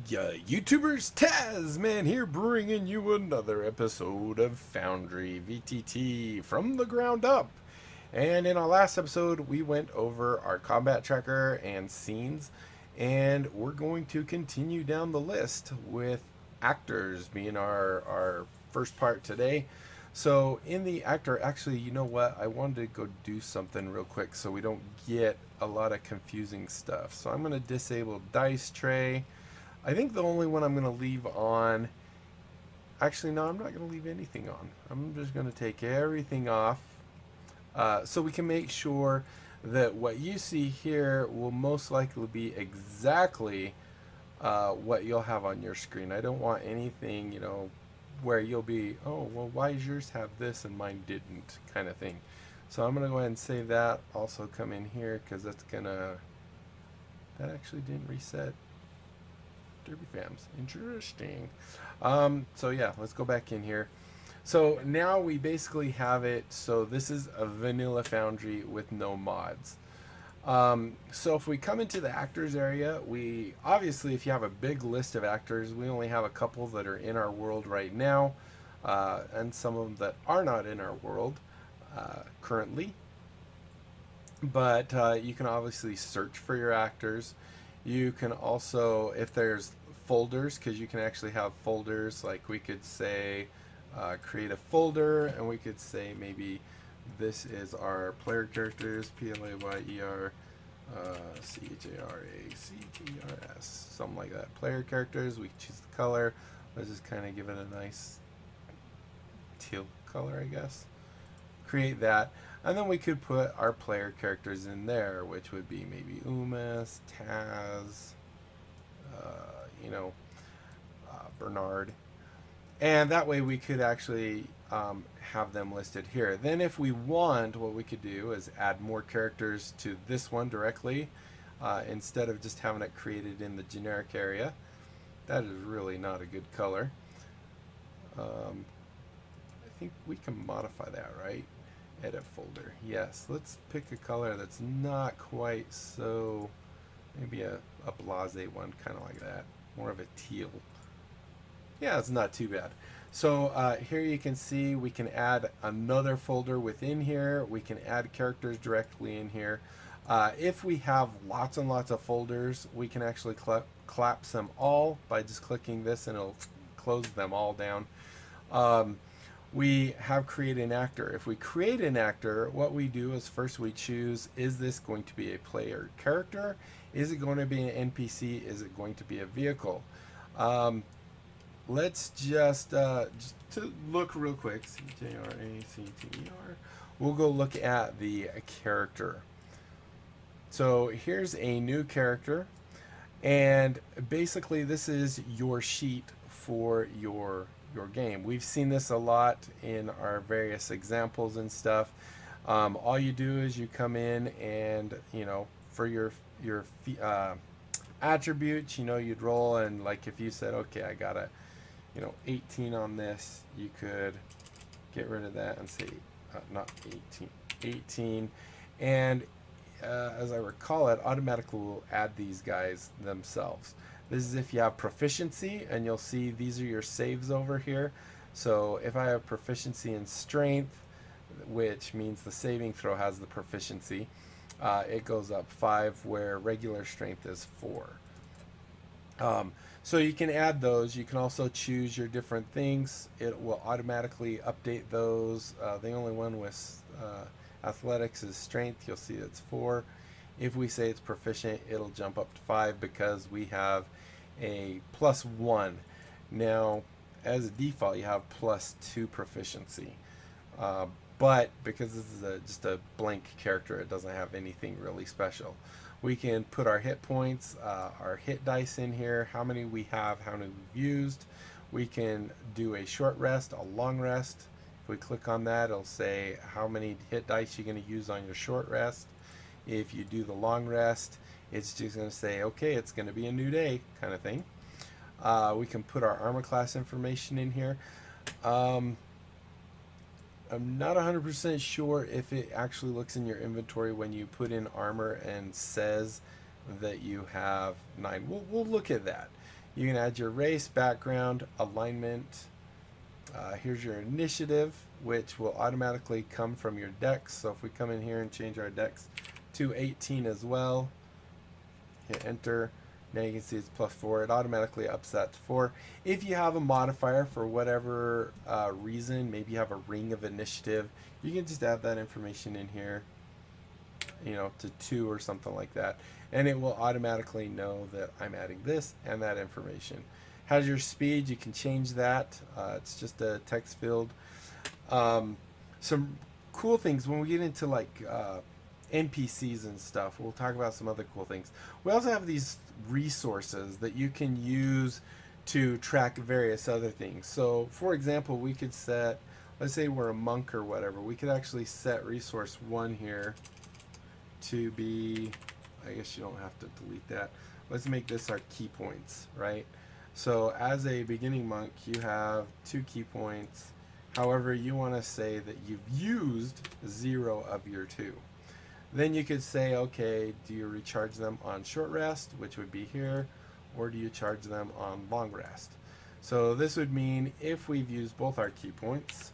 Yeah, YouTubers, Tasman here, bringing you another episode of Foundry VTT from the ground up. And in our last episode, we went over our combat tracker and scenes, and we're going to continue down the list with actors being our first part today. So in the actor, actually, you know what? I wanted to go do something real quick so we don't get a lot of confusing stuff. So I'm going to disable dice tray. I think the only one I'm going to leave on, actually no, I'm not going to leave anything on. I'm just going to take everything off so we can make sure that what you see here will most likely be exactly what you'll have on your screen. I don't want anything, you know, where you'll be, oh, well, why does yours have this and mine didn't, kind of thing. So I'm going to go ahead and save that. Also come in here because that's going to, that actually didn't reset. Derby Fams. Interesting. So yeah, let's go back in here. So now we basically have it. So this is a vanilla Foundry with no mods. So if we come into the actors area, we obviously, if you have a big list of actors, we only have a couple that are in our world right now, and some of them that are not in our world currently. But you can obviously search for your actors. You can also, if there's folders, because you can actually have folders, like we could say create a folder, and we could say maybe this is our player characters, PLAYER CHARACTERS, something like that. Player characters, we choose the color. Let's just kind of give it a nice teal color, I guess. Create that, and then we could put our player characters in there, which would be maybe Umas, Taz, you know, Bernard, and that way we could actually have them listed here. Then if we want, what we could do is add more characters to this one directly instead of just having it created in the generic area. That is really not a good color. I think we can modify that, right? Edit folder. Yes, let's pick a color that's not quite so, maybe a blase one, kind of like that. More of a teal. Yeah, it's not too bad. So here you can see we can add another folder within here. We can add characters directly in here. If we have lots and lots of folders, we can actually collapse them all by just clicking this, and it'll close them all down. We have create an actor. If we create an actor, what we do is first we choose, is this going to be a player character? Is it going to be an NPC? Is it going to be a vehicle? Let's just to look real quick, CJRACTER, we'll go look at the character. So here's a new character, and basically this is your sheet for your game. We've seen this a lot in our various examples and stuff. All you do is you come in and, you know, for your attributes, you know, you'd roll, and like if you said, okay, I got a, you know, 18 on this, you could get rid of that and say not 18, and as I recall, it automatically will add these guys themselves. This is if you have proficiency, and you'll see these are your saves over here. So if I have proficiency in strength, which means the saving throw has the proficiency, it goes up 5, where regular strength is 4. So you can add those. You can also choose your different things. It will automatically update those. The only one with athletics is strength. You'll see it's 4. If we say it's proficient, it'll jump up to 5 because we have a +1. Now, as a default, you have +2 proficiency. But because this is just a blank character, it doesn't have anything really special. We can put our hit points, our hit dice in here, how many we have, how many we've used. We can do a short rest, a long rest. If we click on that, it'll say how many hit dice you're going to use on your short rest. If you do the long rest, it's just going to say, okay, it's going to be a new day, kind of thing. We can put our armor class information in here. I'm not 100% sure if it actually looks in your inventory when you put in armor and says that you have 9. We'll look at that. You can add your race, background, alignment. Here's your initiative, which will automatically come from your dex. So if we come in here and change our dex to 18 as well, hit enter. Now you can see it's +4. It automatically ups that to 4. If you have a modifier for whatever reason, maybe you have a ring of initiative, you can just add that information in here, you know, to 2 or something like that. And it will automatically know that I'm adding this and that information. How's your speed? You can change that. It's just a text field. Some cool things when we get into like NPCs and stuff. We'll talk about some other cool things. We also have these resources that you can use to track various other things. So for example, we could set, let's say we're a monk or whatever, we could actually set resource 1 here to be, I guess you don't have to delete that. Let's make this our key points, right? So as a beginning monk, you have 2 key points. However, you want to say that you've used 0 of your 2. Then you could say, okay, do you recharge them on short rest, which would be here, or do you charge them on long rest? So this would mean if we've used both our key points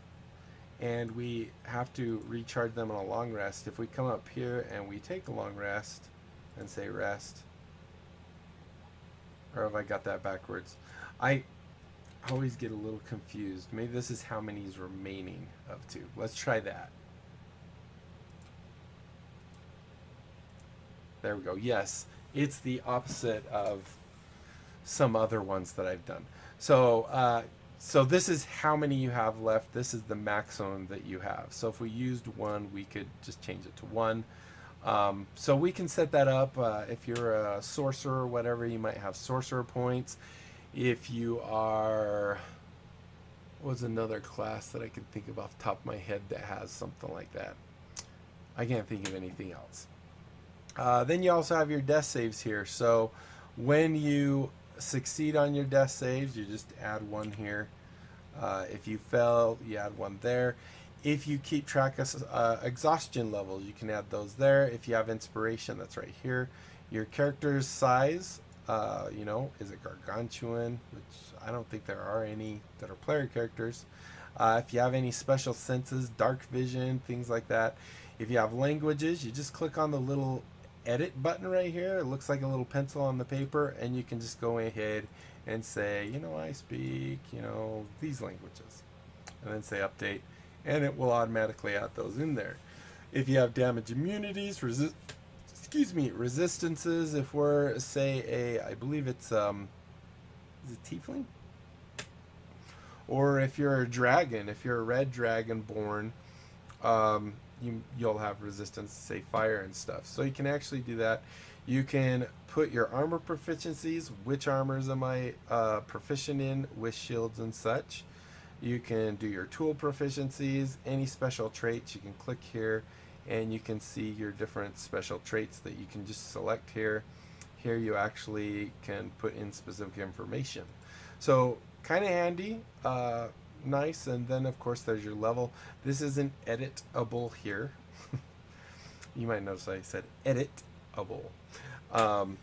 and we have to recharge them on a long rest, if we come up here and we take a long rest and say rest, or have I got that backwards? I always get a little confused. Maybe this is how many is remaining of 2. Let's try that. There we go. Yes, it's the opposite of some other ones that I've done. So, so this is how many you have left. This is the maximum that you have. So if we used 1, we could just change it to 1. So we can set that up. If you're a sorcerer or whatever, you might have sorcerer points. If you are, what was another class that I could think of off the top of my head that has something like that? I can't think of anything else. Then you also have your death saves here. So when you succeed on your death saves, you just add 1 here. If you fail, you add 1 there. If you keep track of exhaustion levels, you can add those there. If you have inspiration, that's right here. Your character's size, you know, is it gargantuan? Which I don't think there are any that are player characters. If you have any special senses, dark vision, things like that. If you have languages, you just click on the little edit button right here. It looks like a little pencil on the paper, and you can just go ahead and say, you know, I speak, you know, these languages, and then say update, and it will automatically add those in there. If you have damage immunities, resistances, if we're, say, I believe it's, is it tiefling? Or if you're a dragon, if you're a red dragon born, you'll have resistance to, say, fire and stuff. So you can actually do that. You can put your armor proficiencies, which armors am I proficient in with shields and such. You can do your tool proficiencies, any special traits. You can click here and you can see your different special traits that you can just select here. Here you actually can put in specific information. So kind of handy. Nice. And then of course there's your level. This isn't editable here. You might notice I said editable. In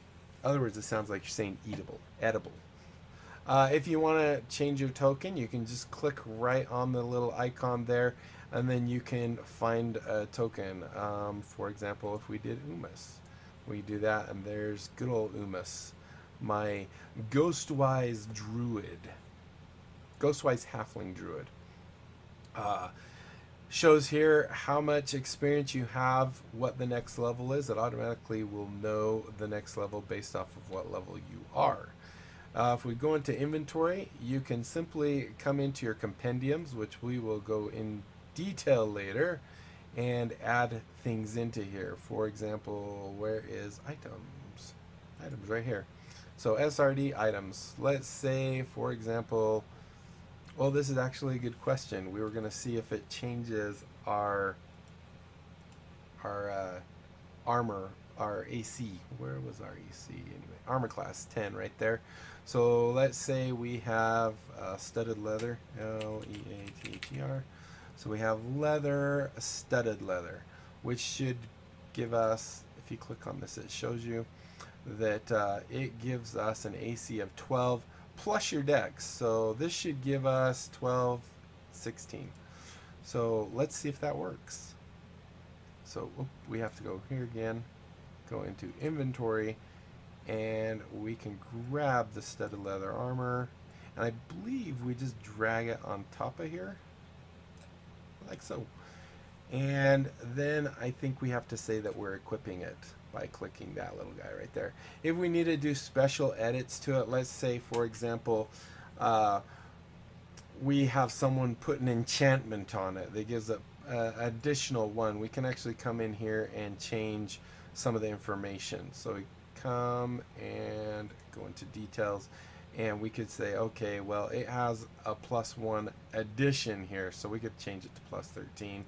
other words, it sounds like you're saying eatable, edible. If you want to change your token, you can just click right on the little icon there, and then you can find a token. For example, if we did Umus, we do that, and there's good old Umus, my Ghostwise Druid. Ghostwise Halfling Druid. Shows here how much experience you have, what the next level is. It automatically will know the next level based off of what level you are. If we go into inventory, you can simply come into your compendiums, which we will go in detail later, and add things into here. For example, where is items? Items right here. So SRD items. Let's say, for example, well, this is actually a good question. We were going to see if it changes our armor, our AC. Where was our AC anyway? Armor class 10 right there. So let's say we have studded leather, L-E-A-T-H-E-R. So we have leather, studded leather, which should give us, if you click on this, it shows you that it gives us an AC of 12 plus your dex. So this should give us 12, 16. So let's see if that works. So we have to go here again, go into inventory, and we can grab the studded leather armor. And I believe we just drag it on top of here, like so. And then I think we have to say that we're equipping it by clicking that little guy right there. If we need to do special edits to it, let's say, for example, we have someone put an enchantment on it that gives an additional one, we can actually come in here and change some of the information. So we come and go into details, and we could say, okay, well, it has a +1 addition here, so we could change it to +13.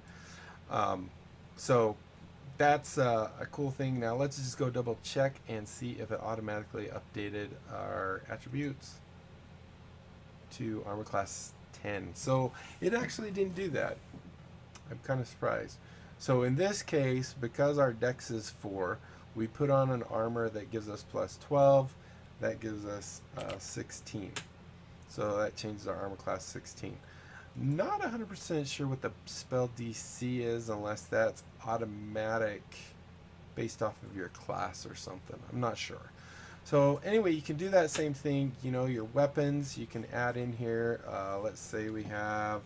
So that's a cool thing. Now let's just go double check and see if it automatically updated our attributes to armor class 10. So it actually didn't do that. I'm kind of surprised. So in this case, because our dex is 4, we put on an armor that gives us +12. That gives us 16. So that changes our armor class 16. Not 100% sure what the spell DC is, unless that's automatic based off of your class or something. I'm not sure. So anyway, you can do that same thing. You know, your weapons, you can add in here. Let's say we have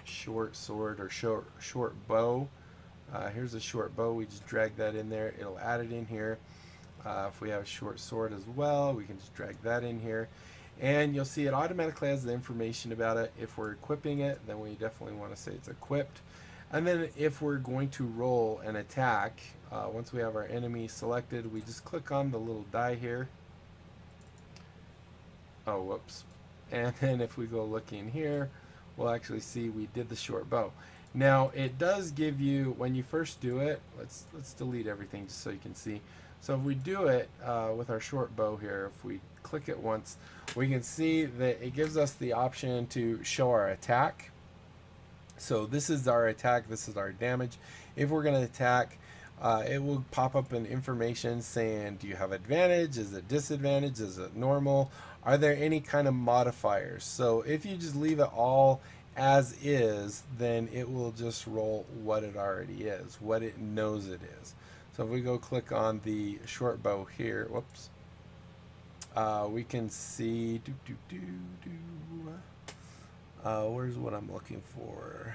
short sword or short bow. Here's a short bow. We just drag that in there. It'll add it in here. If we have a short sword as well, we can just drag that in here. And you'll see it automatically has the information about it. If we're equipping it, then we definitely want to say it's equipped. And then if we're going to roll an attack, once we have our enemy selected, we just click on the little die here. Oh, whoops. And then if we go look in here, we'll actually see we did the short bow. Now, it does give you, when you first do it, let's delete everything just so you can see. So if we do it with our short bow here, if we click it once, we can see that it gives us the option to show our attack. So this is our attack, this is our damage. If we're going to attack, it will pop up an information saying, do you have advantage? Is it disadvantage? Is it normal? Are there any kind of modifiers? So if you just leave it all as is, then it will just roll what it already is, what it knows it is. So if we go click on the short bow here, whoops, we can see, where's what I'm looking for?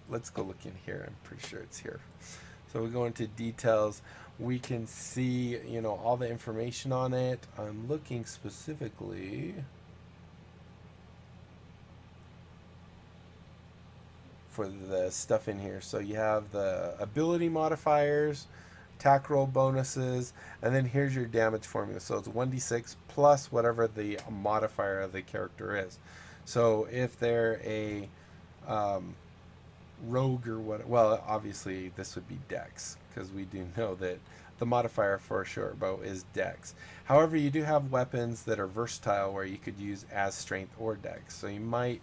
Let's go look in here. I'm pretty sure it's here. So we go into details. We can see, you know, all the information on it. I'm looking specifically for the stuff in here. So you have the ability modifiers, attack roll bonuses, and then here's your damage formula. So it's 1d6 plus whatever the modifier of the character is. So if they're a rogue or what, well, obviously this would be dex, because we do know that the modifier for a short bow is dex. However, you do have weapons that are versatile where you could use as strength or dex. So you might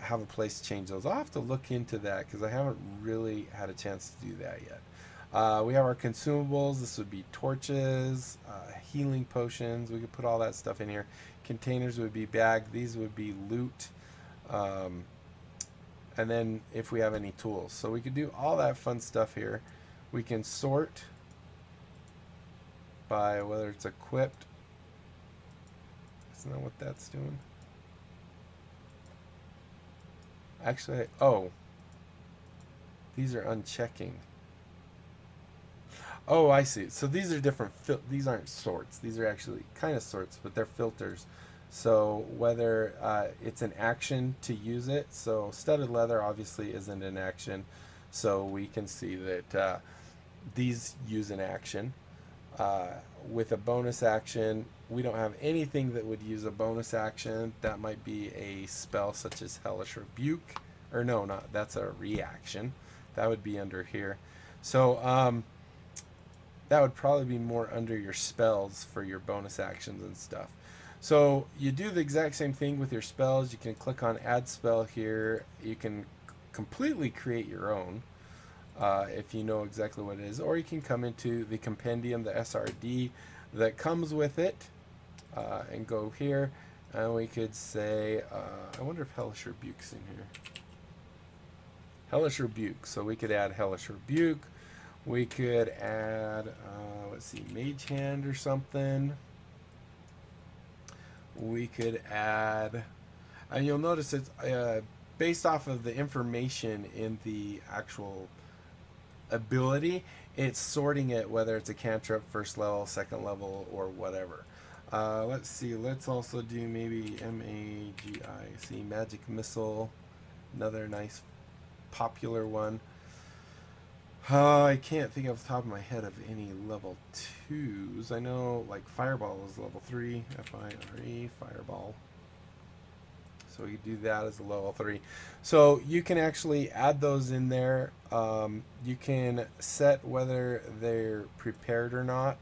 have a place to change those. I'll have to look into that because I haven't really had a chance to do that yet. We have our consumables. This would be torches, healing potions. We could put all that stuff in here. Containers would be bag. These would be loot. And then if we have any tools. So we could do all that fun stuff here. We can sort by whether it's equipped. Isn't that what that's doing? Actually, oh, these are unchecking. Oh, I see. So these are different. These aren't sorts. These are actually kind of sorts, but they're filters. So whether it's an action to use it. So studded leather obviously isn't an action. So we can see that these use an action. With a bonus action, we don't have anything that would use a bonus action. That might be a spell such as Hellish Rebuke. Or no, not, that's a reaction. That would be under here. So that would probably be more under your spells for your bonus actions and stuff. So you do the exact same thing with your spells. You can click on add spell here. You can completely create your own. if you know exactly what it is, or you can come into the compendium, the SRD that comes with it, and go here, and we could say, I wonder if Hellish Rebuke's in here. Hellish Rebuke, so we could add Hellish Rebuke. We could add, let's see, Mage Hand or something. We could add, and you'll notice it's based off of the information in the actual ability, it's sorting it whether it's a cantrip, first level, second level, or whatever. Let's see, let's also do maybe MAGIC, Magic Missile, another nice popular one. I can't think off the top of my head of any level 2s. I know like Fireball is level 3, F-I-R-E, Fireball. So you do that as a level 3. So you can actually add those in there. You can set whether they're prepared or not.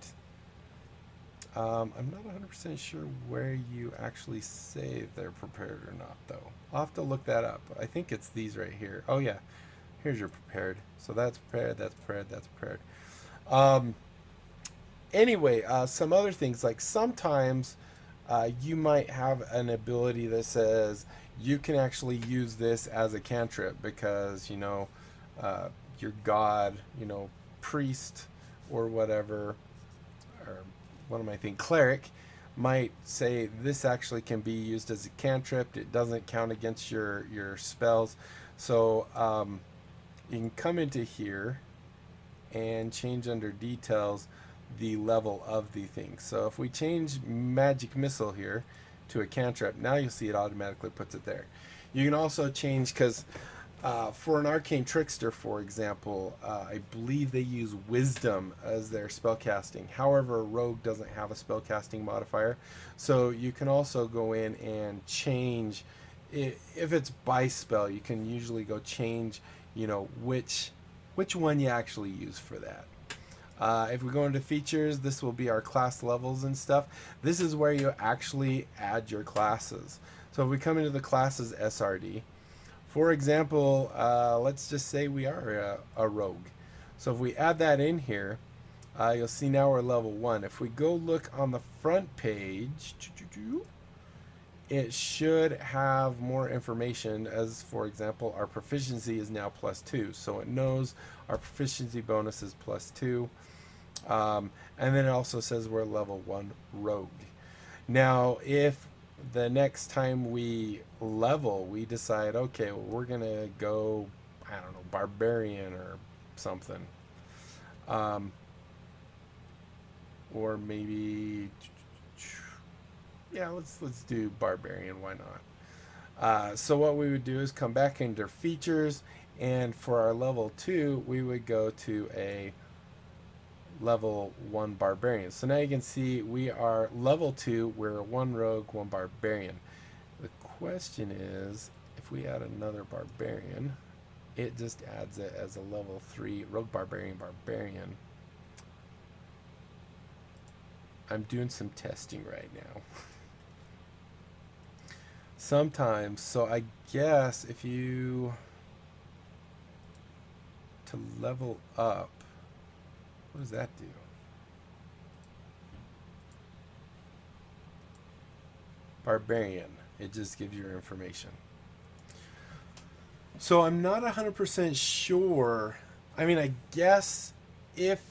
I'm not 100% sure where you actually say if they're prepared or not, though. I'll have to look that up. I think it's these right here. Oh, yeah. Here's your prepared. So that's prepared, that's prepared, that's prepared. Anyway, some other things, like sometimes you might have an ability that says you can actually use this as a cantrip because, you know, your god, you know, priest or whatever, or what am I thinking, cleric, might say this actually can be used as a cantrip. It doesn't count against your spells. So you can come into here and change under details the level of the thing. So if we change Magic Missile here to a cantrip, now you'll see it automatically puts it there. You can also change, because for an Arcane Trickster, for example, I believe they use Wisdom as their spellcasting. However, a Rogue doesn't have a spellcasting modifier. So you can also go in and change, if it's by spell, you can usually go change, you know, which one you actually use for that. If we go into features, this will be our class levels and stuff. This is where you actually add your classes. So if we come into the classes SRD, for example, let's just say we are a rogue. So if we add that in here, you'll see now we're level 1. If we go look on the front page, it should have more information, as for example, our proficiency is now +2. So it knows our proficiency bonus is +2. And then it also says we're level 1 rogue. Now, if the next time we level, we decide, okay, well, we're going to go, I don't know, barbarian or something. Or maybe, yeah, let's do barbarian, why not? So what we would do is come back into features, and for our level 2, we would go to a level 1 barbarian. So now you can see we are level 2, we're 1 rogue, 1 barbarian. The question is, if we add another barbarian, it just adds it as a level 3 rogue barbarian. I'm doing some testing right now. Sometimes, so I guess if you to level up, what does that do? Barbarian. It just gives you your information. So I'm not 100% sure. I mean, I guess if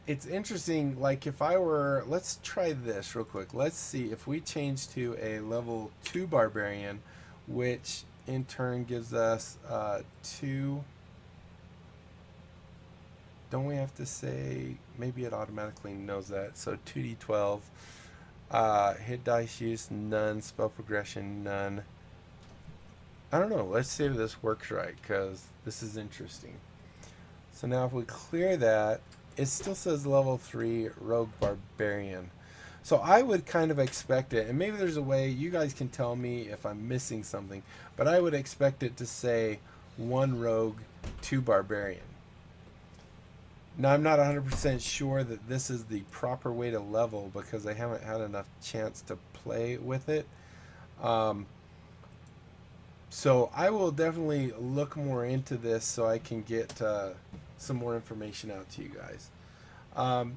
it's interesting, like if I were, let's try this real quick. Let's see if we change to a level 2 barbarian, which in turn gives us 2. Don't we have to say, maybe it automatically knows that. So 2d12, hit dice use, none, spell progression, none. I don't know, let's see if this works right, because this is interesting. So now if we clear that, it still says level 3 rogue barbarian. So I would kind of expect it, and maybe there's a way, you guys can tell me if I'm missing something, but I would expect it to say 1 rogue, 2 barbarian. Now, I'm not 100% sure that this is the proper way to level because I haven't had enough chance to play with it. So I will definitely look more into this so I can get some more information out to you guys.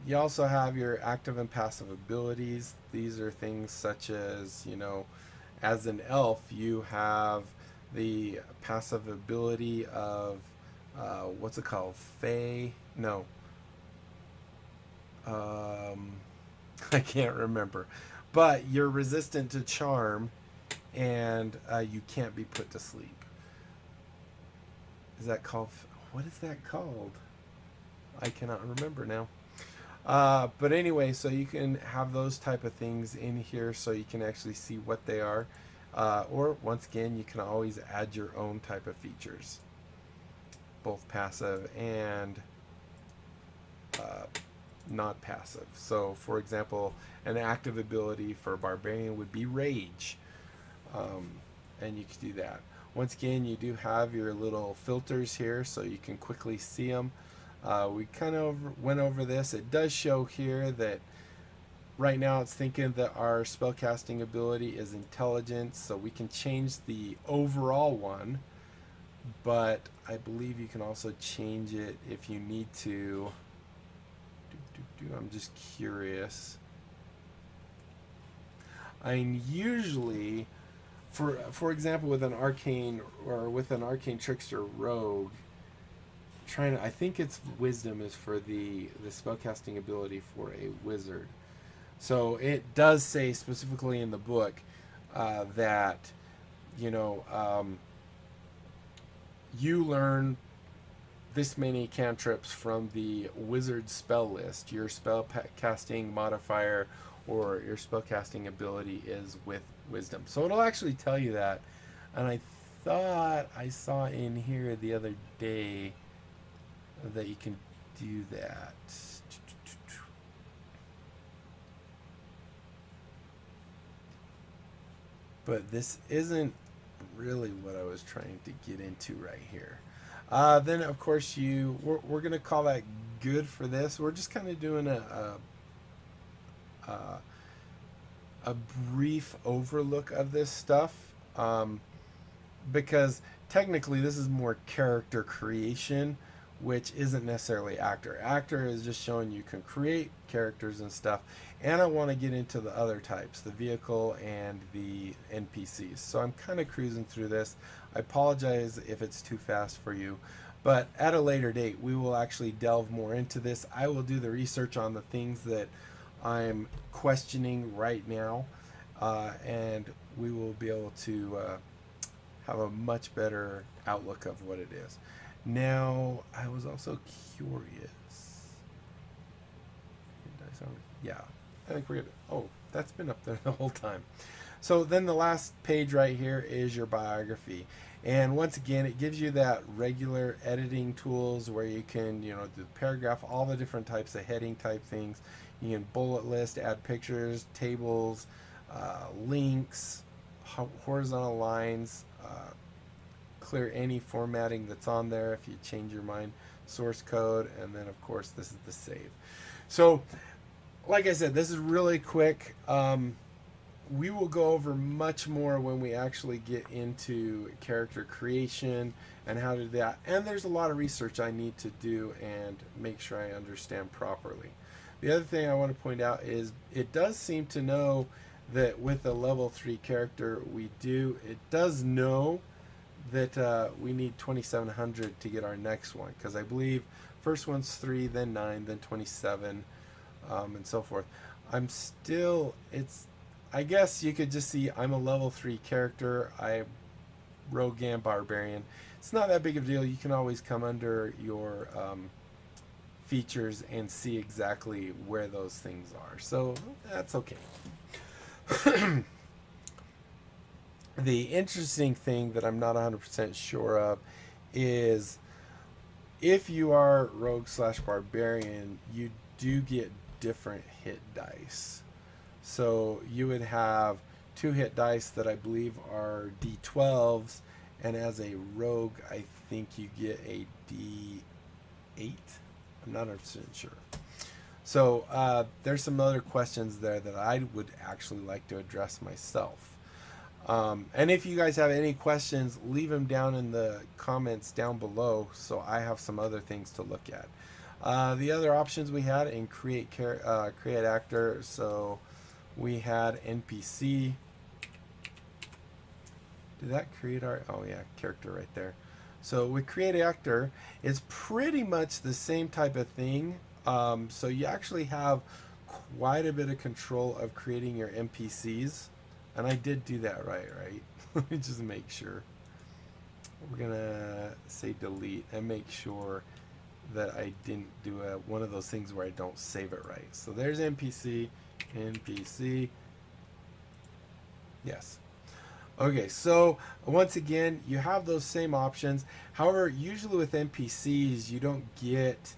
You also have your active and passive abilities. These are things such as, you know, as an elf, you have the passive ability of, what's it called? Fey? No. I can't remember. But you're resistant to charm, and you can't be put to sleep. Is that called? What is that called? I cannot remember now. But anyway, so you can have those type of things in here so you can actually see what they are. Or once again, you can always add your own type of features, both passive and not passive. So for example, an active ability for a barbarian would be rage. And you can do that. Once again, you do have your little filters here so you can quickly see them. We kind of went over this. It does show here that right now it's thinking that our spellcasting ability is intelligence, so we can change the overall one, but I believe you can also change it if you need to. I'm just curious. I'm usually, for example, with an arcane or with an arcane trickster rogue, trying to, I think it's wisdom is for the spellcasting ability for a wizard. So it does say specifically in the book that, you know, you learn this many cantrips from the wizard spell list. Your spell casting modifier or your spell casting ability is with wisdom. So it'll actually tell you that. And I thought I saw in here the other day that you can do that. But this isn't really what I was trying to get into right here. Then of course we're gonna call that good for this. We're just kind of doing a brief overlook of this stuff, because technically this is more character creation, which isn't necessarily actor. Actor is just showing you can create characters and stuff. And I want to get into the other types, the vehicle and the NPCs. So I'm kind of cruising through this. I apologize if it's too fast for you, but at a later date, we will actually delve more into this. I will do the research on the things that I'm questioning right now, and we will be able to have a much better outlook of what it is. Now, I was also curious. Yeah, I think we're good. Oh, that's been up there the whole time. So then the last page right here is your biography. And once again, it gives you that regular editing tools where you can, you know, do the paragraph, all the different types of heading type things. You can bullet list, add pictures, tables, links, horizontal lines, clear any formatting that's on there if you change your mind, source code, and then of course this is the save. So like I said, this is really quick. We will go over much more when we actually get into character creation and how to do that, and there's a lot of research I need to do and make sure I understand properly. The other thing I want to point out is it does seem to know that with a level 3 character it does know that we need 2700 to get our next one, because I believe first one's 3, then 9, then 27, and so forth. I guess you could just see I'm a level 3 character. I rogue and barbarian. It's not that big of a deal. You can always come under your features and see exactly where those things are. So that's okay. The interesting thing that I'm not 100% sure of is if you are rogue / barbarian, you do get different hit dice. So you would have 2 hit dice that I believe are D12s, and as a rogue, I think you get a D8. I'm not 100% sure. So there's some other questions there that I would actually like to address myself. And if you guys have any questions, leave them down in the comments down below so I have some other things to look at. The other options we had in create actor, so we had NPC. Did that create our, oh yeah, character right there. So with create actor, it's pretty much the same type of thing. So you actually have quite a bit of control of creating your NPCs. And I did do that right? Let me just make sure. We're gonna say delete and make sure that I didn't do one of those things where I don't save it right. So there's NPC, yes. Okay, so once again, you have those same options. However, usually with NPCs, you don't get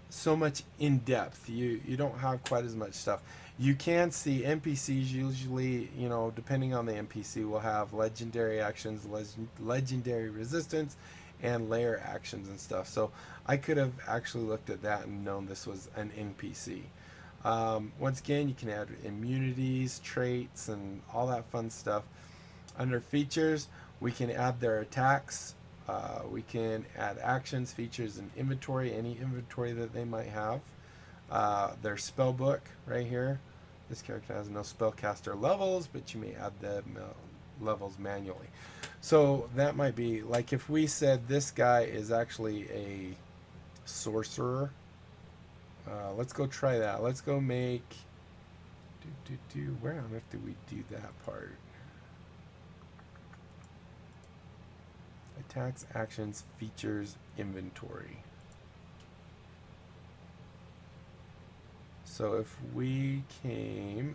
so much in depth. You don't have quite as much stuff. You can see NPCs usually, you know, depending on the NPC, will have legendary actions, legendary resistance, and layer actions and stuff. So I could have actually looked at that and known this was an NPC. Once again, you can add immunities, traits, and all that fun stuff. Under features, we can add their attacks. We can add actions, features, and inventory, any inventory that they might have. Their spell book right here. This character has no spellcaster levels, but you may add the levels manually. So that might be like if we said this guy is actually a sorcerer. Let's go try that. Let's go make. Where on earth do we do that part? Attacks, actions, features, inventory. So if we came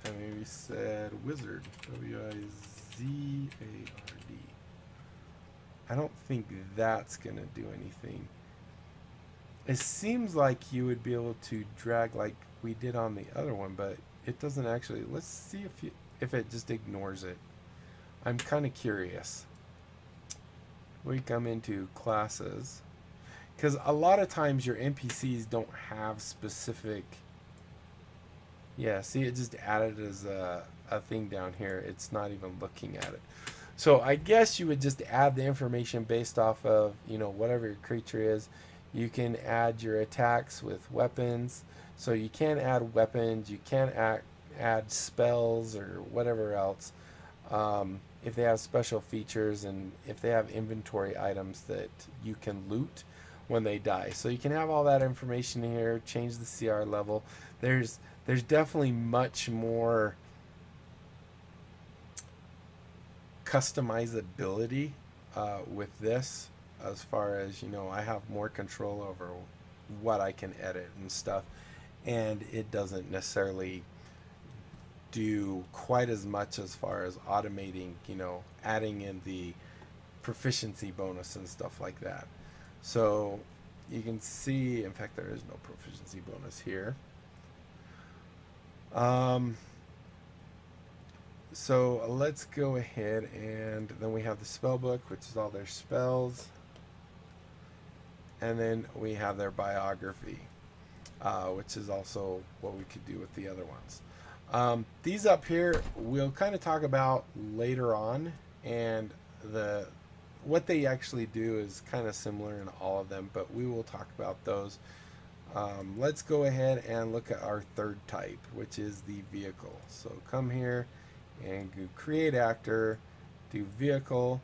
and maybe said wizard, W-I-Z-A-R-D, I don't think that's going to do anything. It seems like you would be able to drag like we did on the other one, but it doesn't actually. Let's see if it just ignores it. I'm kind of curious. We come into classes, because a lot of times your NPCs don't have specific. Yeah, see, it just added as a thing down here. It's not even looking at it. So I guess you would just add the information based off of, you know, whatever your creature is. You can add your attacks with weapons. So you can add weapons. You can add spells or whatever else. If they have special features and if they have inventory items that you can loot when they die. So you can have all that information here, change the CR level. There's definitely much more customizability with this, as far as, you know, I have more control over what I can edit and stuff, and it doesn't necessarily do quite as much as far as automating, you know, adding in the proficiency bonus and stuff like that. So you can see, in fact, there is no proficiency bonus here. So let's go ahead, and then we have the spell book, which is all their spells, and then we have their biography, which is also what we could do with the other ones. These up here we'll kind of talk about later on, and what they actually do is kind of similar in all of them, but we will talk about those. Let's go ahead and look at our third type, which is the vehicle. So come here and go create actor, do vehicle,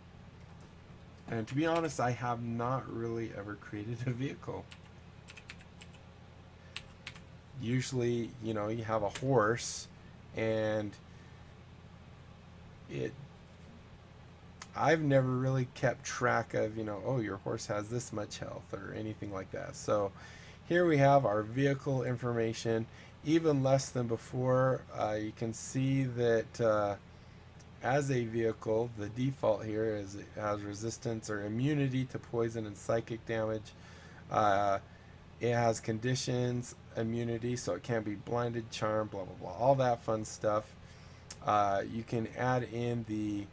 and to be honest, I have not really ever created a vehicle. Usually, you know, you have a horse, and I've never really kept track of, you know, oh, your horse has this much health or anything like that. So here we have our vehicle information, even less than before. You can see that as a vehicle, the default here is it has resistance or immunity to poison and psychic damage. It has conditions, immunity, so it can't be blinded, charmed, blah, blah, blah, all that fun stuff. You can add in the,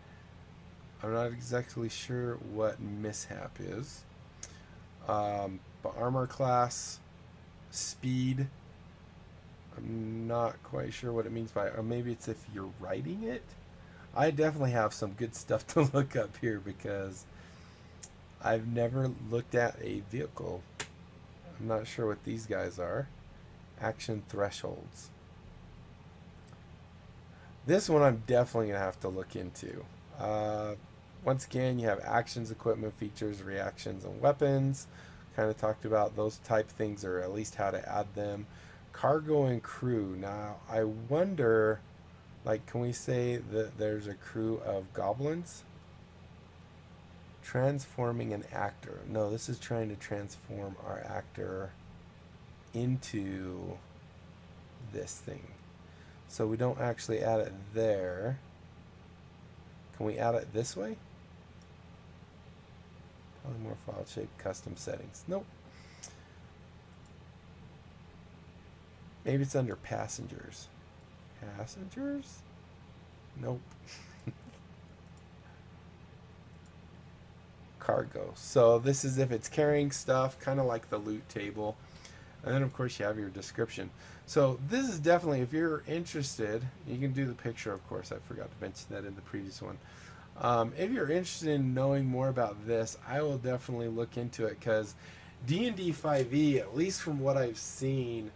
I'm not exactly sure what mishap is, but armor class, speed, I'm not quite sure what it means by, or maybe it's if you're riding it. I definitely have some good stuff to look up here because I've never looked at a vehicle. I'm not sure what these guys are. Action thresholds. This one I'm definitely going to have to look into. Once again, you have actions, equipment, features, reactions, and weapons. Kind of talked about those type things, or at least how to add them. Cargo and crew. Now, I wonder, like, can we say that there's a crew of goblins? Transforming an actor. No, this is trying to transform our actor into this thing. So we don't actually add it there. Can we add it this way? Polymorph file shape, custom settings. Nope. Maybe it's under passengers. Passengers? Nope. Cargo. So this is if it's carrying stuff, kind of like the loot table. And then of course you have your description. So this is definitely, if you're interested, you can do the picture, of course. I forgot to mention that in the previous one. If you're interested in knowing more about this, I will definitely look into it, because D&D 5e, at least from what I've seen,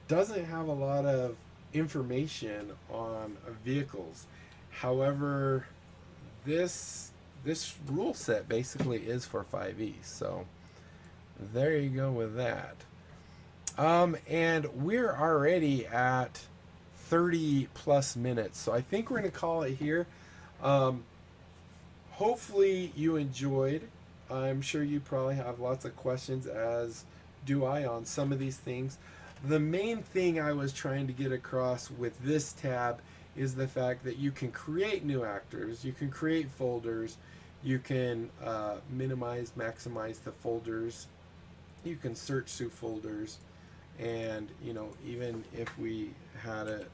doesn't have a lot of information on vehicles. However, this rule set basically is for 5e, so there you go with that. And we're already at 30 plus minutes, so I think we're going to call it here. Hopefully you enjoyed. I'm sure you probably have lots of questions, as do I, on some of these things. The main thing I was trying to get across with this tab is the fact that you can create new actors, you can create folders, you can minimize, maximize the folders, you can search through folders, and you know, even if we had it,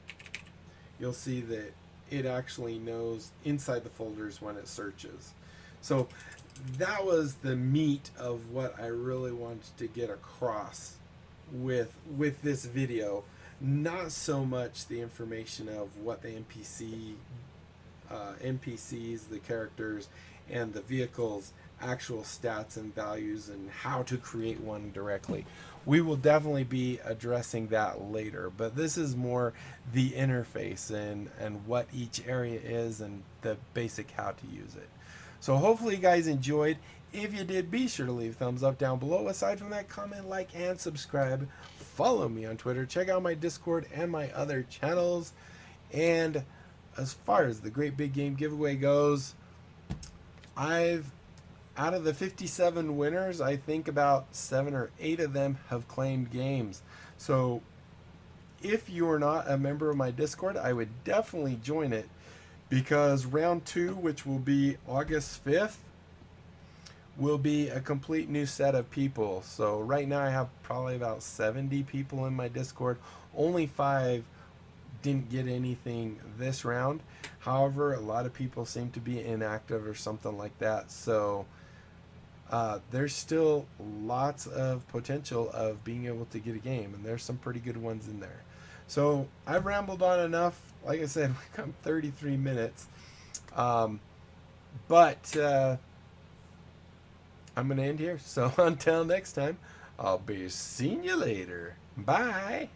you'll see that it actually knows inside the folders when it searches. So that was the meat of what I really wanted to get across with this video. Not so much the information of what the NPCs, the characters, and the vehicles' actual stats and values, and how to create one directly. We will definitely be addressing that later, but this is more the interface and what each area is and the basic how to use it. So hopefully you guys enjoyed. If you did, be sure to leave a thumbs up down below. Aside from that, comment, like, and subscribe. Follow me on Twitter. Check out my Discord and my other channels. And as far as the Great Big Game Giveaway goes, out of the 57 winners, I think about 7 or 8 of them have claimed games. So if you're not a member of my Discord, I would definitely join it, because round 2, which will be August 5th, will be a complete new set of people. So right now I have probably about 70 people in my Discord. Only 5 didn't get anything this round. However, a lot of people seem to be inactive or something like that. So there's still lots of potential of being able to get a game, and there's some pretty good ones in there. So I've rambled on enough. Like I said, we've come 33 minutes. But I'm going to end here. So until next time, I'll be seeing you later. Bye.